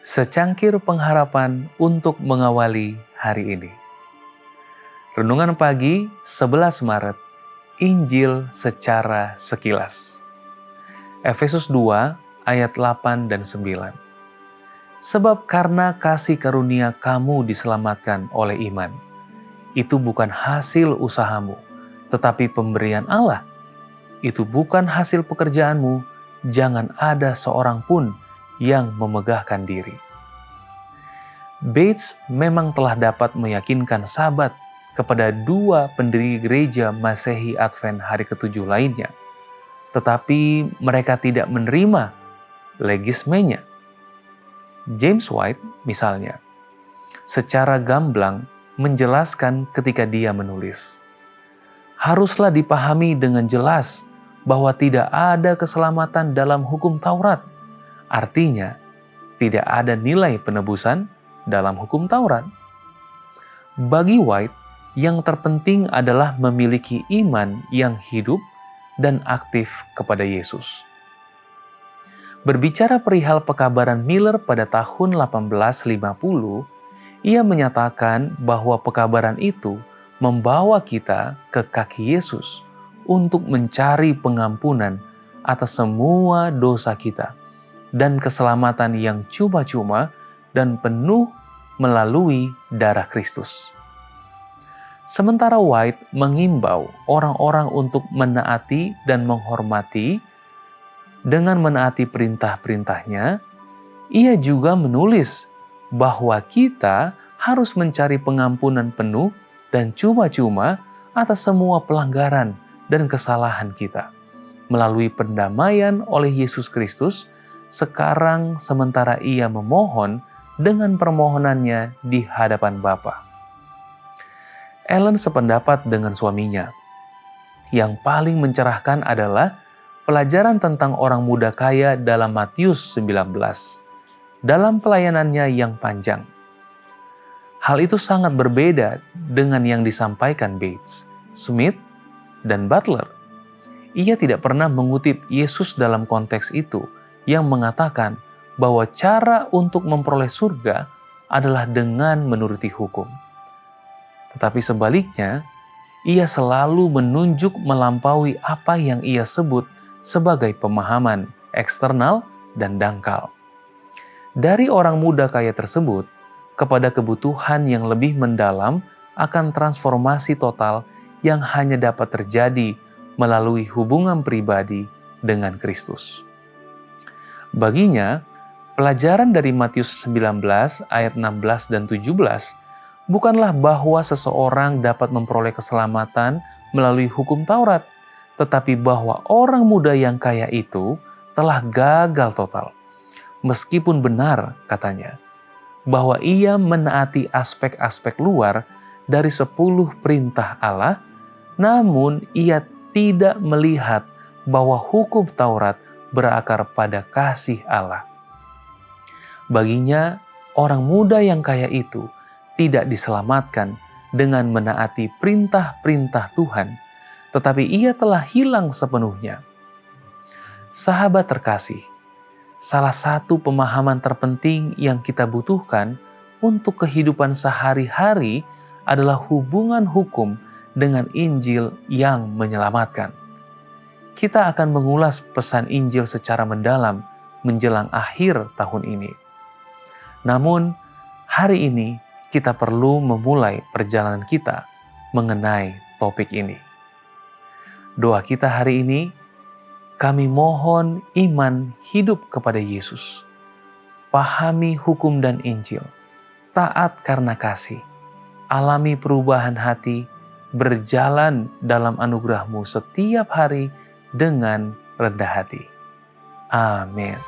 Secangkir pengharapan untuk mengawali hari ini. Renungan pagi 11 Maret, Injil secara sekilas. Efesus 2 ayat 8 dan 9. Sebab karena kasih karunia kamu diselamatkan oleh iman. Itu bukan hasil usahamu, tetapi pemberian Allah. Itu bukan hasil pekerjaanmu, jangan ada seorang pun yang memegahkan diri. Bates memang telah dapat meyakinkan sahabat kepada dua pendiri gereja Masehi Advent hari ke-7 lainnya, tetapi mereka tidak menerima legismenya. James White misalnya, secara gamblang menjelaskan ketika dia menulis, haruslah dipahami dengan jelas bahwa tidak ada keselamatan dalam hukum Taurat. Artinya, tidak ada nilai penebusan dalam hukum Taurat. Bagi White, yang terpenting adalah memiliki iman yang hidup dan aktif kepada Yesus. Berbicara perihal pekabaran Miller pada tahun 1850, ia menyatakan bahwa pekabaran itu membawa kita ke kaki Yesus untuk mencari pengampunan atas semua dosa kita dan keselamatan yang cuma-cuma dan penuh melalui darah Kristus. Sementara White mengimbau orang-orang untuk menaati dan menghormati dengan menaati perintah-perintahnya, ia juga menulis bahwa kita harus mencari pengampunan penuh dan cuma-cuma atas semua pelanggaran dan kesalahan kita melalui pendamaian oleh Yesus Kristus sekarang sementara ia memohon dengan permohonannya di hadapan Bapa. Ellen sependapat dengan suaminya. Yang paling mencerahkan adalah pelajaran tentang orang muda kaya dalam Matius 19, dalam pelayanannya yang panjang. Hal itu sangat berbeda dengan yang disampaikan Bates, Smith, dan Butler. Ia tidak pernah mengutip Yesus dalam konteks itu, yang mengatakan bahwa cara untuk memperoleh surga adalah dengan menuruti hukum. Tetapi sebaliknya, ia selalu menunjuk melampaui apa yang ia sebut sebagai pemahaman eksternal dan dangkal. Dari orang muda kaya tersebut, kepada kebutuhan yang lebih mendalam akan transformasi total yang hanya dapat terjadi melalui hubungan pribadi dengan Kristus. Baginya, pelajaran dari Matius 19 ayat 16 dan 17 bukanlah bahwa seseorang dapat memperoleh keselamatan melalui hukum Taurat, tetapi bahwa orang muda yang kaya itu telah gagal total. Meskipun benar, katanya, bahwa ia menaati aspek-aspek luar dari 10 perintah Allah, namun ia tidak melihat bahwa hukum Taurat berakar pada kasih Allah. Baginya, orang muda yang kaya itu tidak diselamatkan dengan menaati perintah-perintah Tuhan, tetapi ia telah hilang sepenuhnya. Sahabat terkasih, salah satu pemahaman terpenting yang kita butuhkan untuk kehidupan sehari-hari adalah hubungan hukum dengan Injil yang menyelamatkan. Kita akan mengulas pesan Injil secara mendalam menjelang akhir tahun ini. Namun, hari ini kita perlu memulai perjalanan kita mengenai topik ini. Doa kita hari ini, kami mohon iman hidup kepada Yesus, pahami hukum dan Injil, taat karena kasih, alami perubahan hati, berjalan dalam anugerah-Mu setiap hari dengan rendah hati. Amin.